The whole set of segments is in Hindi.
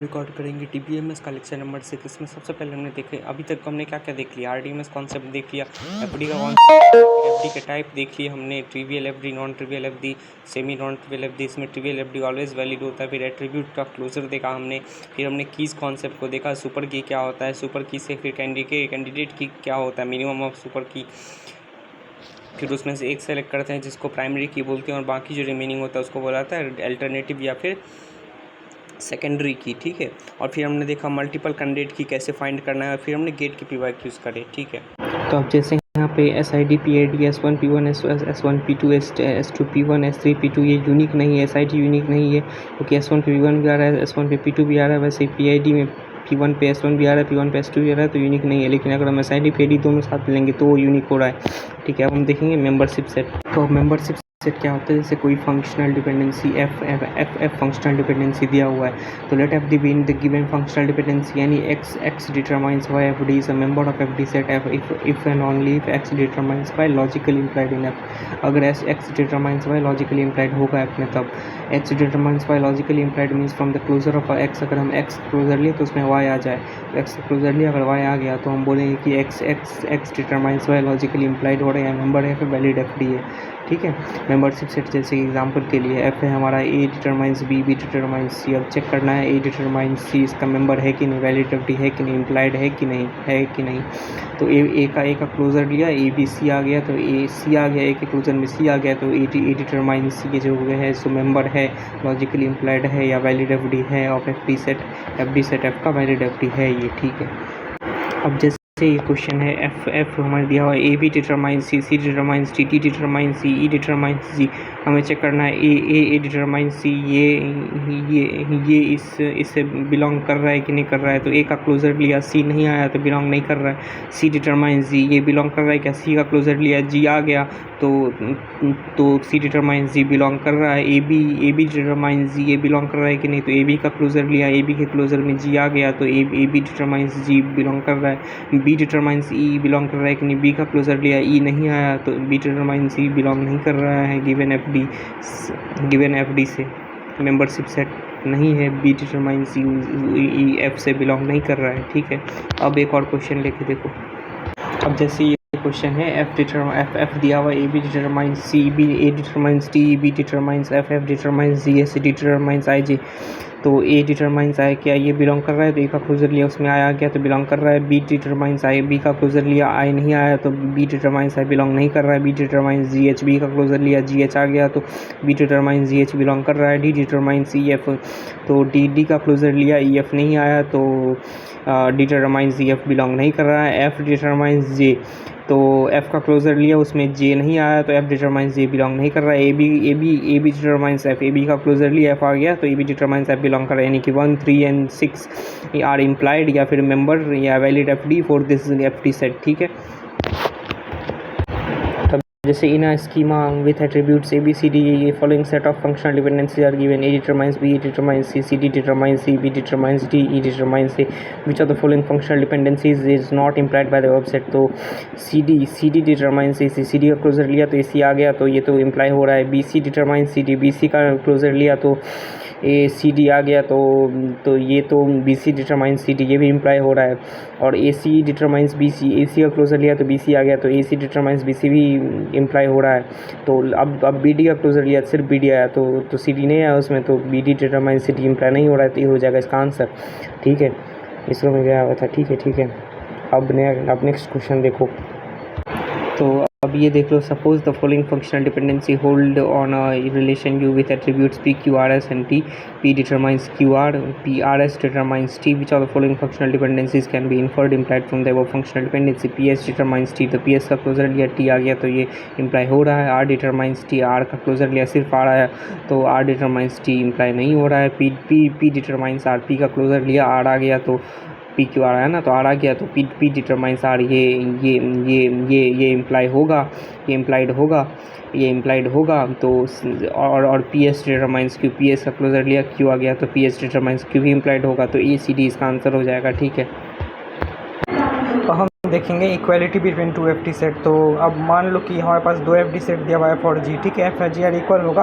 रिकॉर्ड करेंगे टीबीएमएस का लेक्चर नंबर 6। इसमें सबसे पहले हमने देखे अभी तक हमने क्या क्या देख लिया। आरडीएमएस कॉन्सेप्ट देख लिया, एफडी का कॉन्सेप्ट, एफडी के टाइप देख लिए हमने, trivial FD, non trivial FD, semi non trivial FD. इसमें ट्रिवियल एफडी ऑलवेज वैलिड होता है। फिर एट्रीब्यूट का क्लोजर देखा हमने। फिर हमने कीज कॉन्सेप्ट को देखा, सुपर की क्या होता है, सुपर की से फिर कैंडिडेट की क्या होता है, मिनिमम ऑफ सुपर की। फिर उसमें से एक सेलेक्ट करते हैं जिसको प्राइमरी की बोलते हैं और बाकी जो रिमेनिंग होता है उसको बोलाता है अल्टरनेटिव या फिर सेकेंडरी की। ठीक है। और फिर हमने देखा मल्टीपल कैंडिडेट की कैसे फाइंड करना है। फिर हमने गेट की पीवाईक्यू यूज़ करे। ठीक है। तो अब जैसे यहाँ पे SID PID S1 P1 S1 P2 S2 P1 S3 P2 ये यूनिक नहीं है, SID यूनिक नहीं है क्योंकि S1 पे P1 भी आ रहा है, S1 पे P2 भी आ रहा है। वैसे PID में P1 पे S1 भी आ रहा है, P1 पे S2 भी आ रहा है, तो यूनिक नहीं है। लेकिन अगर हम SID PID दोनों साथ लेंगे तो वो यूनिक हो रहा है। ठीक है। अब हम देखेंगे मेंबरशिप सेट। तो मेंबरशिप सेट क्या होता है, जैसे कोई functional dependency F functional dependency दिया हुआ है तो let F D be in the given functional dependency यानी x determines y F D is a member of F D set F if and only if x determines y logically implied in F. अगर x determines y logically implied होगा एफ में, तब x determines y logically implied means from the closure of x। अगर हम x क्लोजर लिए तो उसमें y आ जाए, तो x क्लोजर लिए अगर y आ गया तो हम बोलेंगे कि x determines y logically implied हो रहा है, मेंबर है, फिर वैलिड एफ डी है। ठीक है। मेंबरशिप सेट जैसे एग्जांपल के लिए एफ है हमारा, ए डिटरमाइंस बी, बी डिटरमाइंस सी। अब चेक करना है ए डिटरमाइंस सी इसका मेंबर है कि नहीं, वैलिड एफ डी है कि नहीं, इम्प्लाइड है कि नहीं। तो ए का क्लोजर लिया, ए बी सी आ गया, तो ए सी आ गया, ए के क्लोजर में सी आ गया, तो ए डिटरमाइंस सी के जो है सो मेंबर है, लॉजिकली इम्प्लाइड है या वैलिड एफ डी है of F D set F का वैलिड एफ डी है ये। ठीक है। अब जैसे ये क्वेश्चन है एफ हमारे दिया हुआ है, A B determines C determines D determines C, E determines G. हमें चेक करना है ए डिटरमाइंस सी ये इससे बिलोंग कर रहा है कि नहीं कर रहा है। तो ए का क्लोजर लिया, सी नहीं आया तो बिलोंग नहीं कर रहा है। सी डिटरमाइंस जी, ये बिलोंग कर रहा है क्या, सी का क्लोजर लिया, जी आ गया तो सी डिटरमाइंस जी बिलोंग कर रहा है। ए बी डिटरमाइंस जी, ये बिलोंग कर रहा है कि नहीं, तो ए बी का क्लोजर लिया, ए बी के क्लोजर में जी आ गया तो A B determines G belong कर रहा है। बी डिटरमाइंस ई बिलोंग कर रहा है कि नहीं, बी का क्लोजर लिया, ई नहीं आया तो बी डिटरमाइंस ई बिलोंग नहीं कर रहा है गिवन एफ डी से। मेंबरशिप सेट नहीं है, बी डिटरमाइंस ई एफ से बिलोंग नहीं कर रहा है। ठीक है। अब एक और क्वेश्चन लेके देखो। अब जैसे ये क्वेश्चन है एफ दिया हुआ, A B determines C, B A determines D, B determines F determines G, S determines I G. तो ए डिटरमाइंस आई क्या, ये बिलोंग कर रहा है तो ए का क्लोजर लिया, उसमें आया गया तो बिलोंग कर रहा है। बी डिटरमाइंस आई, बी का क्लोजर लिया, आई नहीं आया तो बी डिटरमाइंस आई बिलोंग नहीं कर रहा है। B determines G H, B का क्लोजर लिया, जी एच आ गया तो B determines G H belong कर रहा है। डी डिटरमाइंस ई एफ, तो डी का क्लोजर लिया, ई एफ नहीं आया तो डिटरमाइंस ई एफ बिलोंग नहीं कर रहा है। एफ डिटरमाइंस जे, तो एफ का क्लोजर लिया, उसमें जे नहीं आया तो एफ डिटरमाइंस जे बिलोंग नहीं कर रहा है। A B determines F, A B का क्लोजर लिया, एफ आ गया तो A B determines F belong कर रहा है। यानी कि 1, 3 एंड 6 आर इम्प्लाइड या फिर मेंबर या valid F D for this F D set. ठीक है। जैसे in a schema with attributes A B C D, ये following set of functional dependencies are given, A determines B, determines C D determines C, B determines D, E determines A. Which of the following functional dependencies is not implied by the verb set. तो C D determines A C D का क्लोजर लिया तो ए सी आ गया तो ये तो इम्प्लाई हो रहा है। B C determines C D, B C का क्लोजर लिया तो ए सी डी आ गया तो ये तो B C determines C D, ये भी इम्प्लाई हो रहा है। और ए सी डिटरमाइंस बी सी, ए सी का क्लोजर लिया तो बी सी आ गया तो ए सी डिटरमाइंस बी सी भी इम्प्लाई हो रहा है। तो अब बी डी का क्लोजर लिया, सिर्फ बी डी आया तो सी डी नहीं आया उसमें, तो B D determines C D imply नहीं हो रहा है, तो ये हो जाएगा इसका आंसर। ठीक है। इसको मैं गया हुआ था। ठीक है। अब नेक्स्ट क्वेश्चन देखो। तो अब ये देख लो, suppose the following functional dependency hold on a relation U with attributes P Q R S and T, P determines Q R, P R S determines T. Which of the following functional dependencies can be inferred implied from the above functional dependency. P S determines T, तो पी एस का क्लोजर लिया, टी आ गया तो ये इम्प्लाई हो रहा है। आर डिटरमाइंस टी, आर का क्लोजर लिया, सिर्फ आर आया तो आर डिटरमाइंस टी इम्प्लाई नहीं हो रहा है। पी डिटरमाइंस आर, पी का क्लोजर लिया, आर आ गया तो पी क्यू आर आया ना, तो आर आ गया तो पी डिटरमाइंस आर, ये इम्प्लाई होगा, ये इम्प्लाइड होगा तो और P S determines Q, P S का क्लोजर लिया, क्यू आ गया तो पी एस डिटरमाइंस क्यू भी इम्प्लाइड होगा, तो ए सी डी इसका आंसर हो जाएगा। ठीक है। तो हम देखेंगे equality between two F D set. तो अब मान लो कि हमारे पास दो एफ डी सेट दिया हुआ है फॉर जी, ठीक है। एफ जी आर इक्वल होगा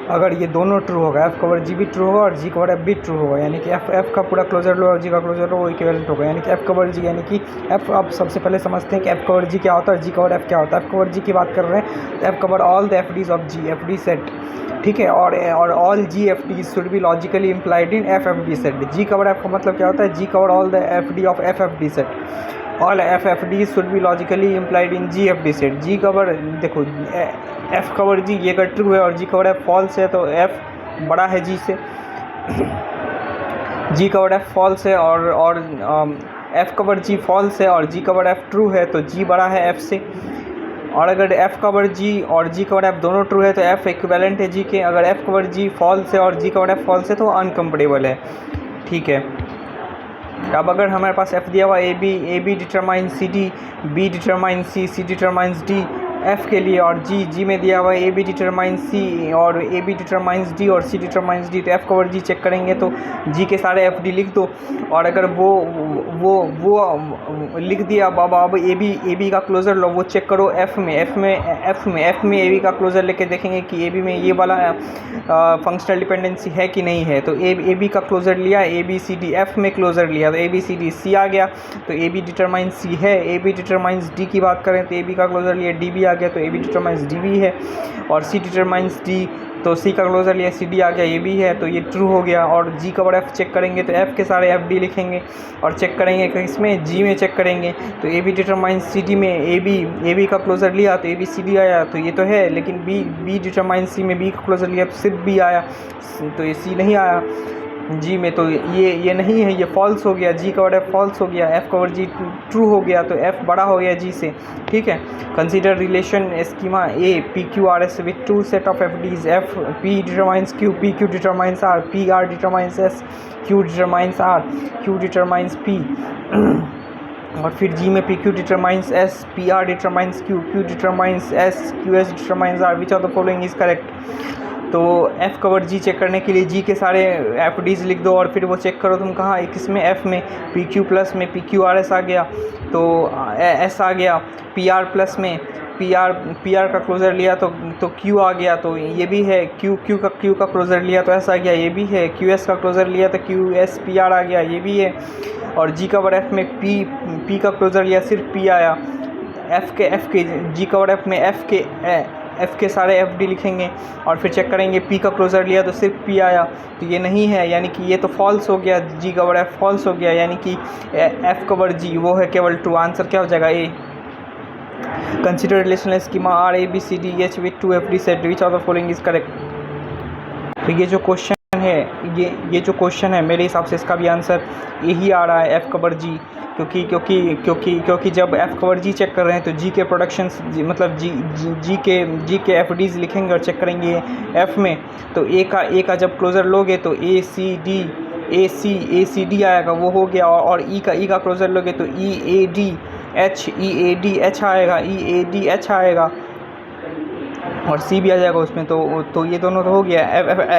अगर ये दोनों ट्रू होगा, एफ कवर जी भी ट्रू होगा और जी कवर एफ भी ट्रू होगा, यानी कि एफ का पूरा क्लोजर लो और जी का क्लोजर लो वो इक्विवेलेंट होगा, यानी कि एफ कवर जी, यानी कि एफ। अब सबसे पहले समझते हैं कि एफ कवर जी क्या होता है और जी कवर एफ क्या होता है। एफ कवर जी की बात कर रहे हैं तो F cover all the F Ds of G, F D set, ठीक है। और all G F D should be logically implied in F F D set. G cover F का मतलब क्या होता है, G cover all the F D of F F D set. All F F D should be logically implied in G F D set. G cover देखो एफ कवर जी ये अगर ट्रू है और जी कवर एफ फॉल्स है तो एफ बड़ा है जी से। जी कवर एफ फॉल्स है और एफ कवर जी फॉल्स है और जी कवर एफ ट्रू है तो जी बड़ा है एफ से। और अगर एफ कवर जी और जी कवर एफ दोनों ट्रू है तो एफ इक्विवेलेंट है जी के। अगर एफ कवर जी फॉल्स है और जी कवर एफ फॉल्स है तो अनकम्फर्टेबल है, ठीक है। अब अगर हमारे पास एफ दिया हुआ A B determine C D, B determine C determines D F के लिए, और जी में दिया हुआ ए बी डिटरमाइन सी और ए बी डिटरमाइंस डी और सी डिटरमाइंस डी, तो एफ कवर जी चेक करेंगे तो जी के सारे एफ डी लिख दो। और अगर वो लिख दिया अब ए बी का क्लोज़र लो, वो चेक करो एफ में ए बी का क्लोज़र लेके देखेंगे कि ए बी में ये वाला फंक्शनल डिपेंडेंसी है कि नहीं है। तो ए बी का क्लोज़र लिया, A B C D, F में क्लोज़र लिया तो A B C D C आ गया, तो ए बी डिटरमाइंस सी है। ए बी डिटरमाइंस डी की बात करें तो ए बी का क्लोज़र लिया, डी बी आ गया तो ए बी डिटरमाइंस डी भी है। और सी डिटरमाइंस डी तो सी का क्लोज़र लिया, सी डी आ गया, ये भी है तो ये ट्रू हो गया। और जी कवर एफ चेक करेंगे तो एफ के सारे एफ डी लिखेंगे और चेक करेंगे कि इसमें जी में चेक करेंगे तो A B determines C D में ए बी का क्लोज़र लिया तो ए बी सी डी आया तो ये तो है, लेकिन बी डिटरमाइंस सी में बी का क्लोज़र लिया तो सिर्फ बी आया, तो ये सी नहीं आया जी में, तो ये नहीं है, ये फॉल्स हो गया। जी कवर एफ फॉल्स हो गया, एफ कवर जी ट्रू हो गया तो एफ बड़ा हो गया जी से, ठीक है। Consider relation schema A P Q R S with two set of F Ds, F P determines Q, P Q determines R, P R determines S, Q determines R, Q determines P. और फिर जी में P Q determines S, P R determines Q, Q determines S, Q S determines R, which of the following is correct. तो एफ़ कवर जी चेक करने के लिए जी के सारे एफ डीज लिख दो और फिर वो चेक करो तुम कहाँ, किस में, एफ़ में पी क्यू प्लस में पी क्यू आर एस आ गया तो एस आ गया, पी आर प्लस में पी आर का क्लोज़र लिया तो क्यू आ गया तो ये भी है, क्यू का क्लोज़र लिया तो एस आ गया, ये भी है, क्यू एस का क्लोज़र लिया तो क्यू एस पी आर आ गया, ये भी है। और जी कवर एफ में पी का क्लोज़र लिया सिर्फ पी आया, एफ़ के जी कवर एफ में एफ़ के सारे एफ डी लिखेंगे और फिर चेक करेंगे पी का क्लोज़र लिया तो सिर्फ पी आया तो ये नहीं है, यानी कि ये तो फॉल्स हो गया, जी कवर एफ फॉल्स हो गया, यानी कि एफ़ कवर जी वो है केवल ट्रू। आंसर क्या हो जाएगा A. Consider relational schema R A B C D H with two F D set, which of the following is correct. तो ये जो क्वेश्चन है ये जो क्वेश्चन है मेरे हिसाब से इसका भी आंसर यही आ रहा है, एफ़ कवर जी, क्योंकि जब एफ़ कवर जी चेक कर रहे हैं तो जी के प्रोडक्शंस मतलब जी के एफ डीज लिखेंगे और चेक करेंगे एफ़ में तो ए का जब क्लोज़र लोगे तो ए सी डी आएगा, वो हो गया। और ई का क्लोज़र लोगे तो ई ए डी एच आएगा, ई ए डी एच आएगा और सी भी आ जाएगा उसमें, तो ये दोनों तो हो गया।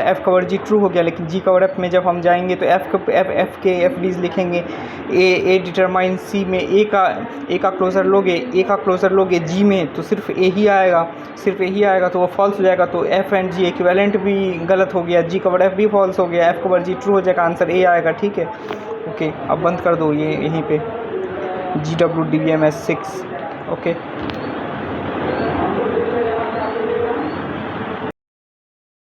एफ़ कवर जी ट्रू हो गया, लेकिन जी कवर एफ में जब हम जाएंगे तो एफ के एफ डीज लिखेंगे, ए डिटरमाइन सी में ए का क्लोज़र लोगे जी में तो सिर्फ ए ही आएगा तो वो फॉल्स हो जाएगा, तो एफ एंड जी इक्विवेलेंट भी गलत हो गया, जी कवर एफ भी फॉल्स हो गया, एफ कवर जी ट्रू हो जाएगा, आंसर ए आएगा, ठीक है। ओके, अब बंद कर दो ये यहीं पे GWDBMS 6, ओके।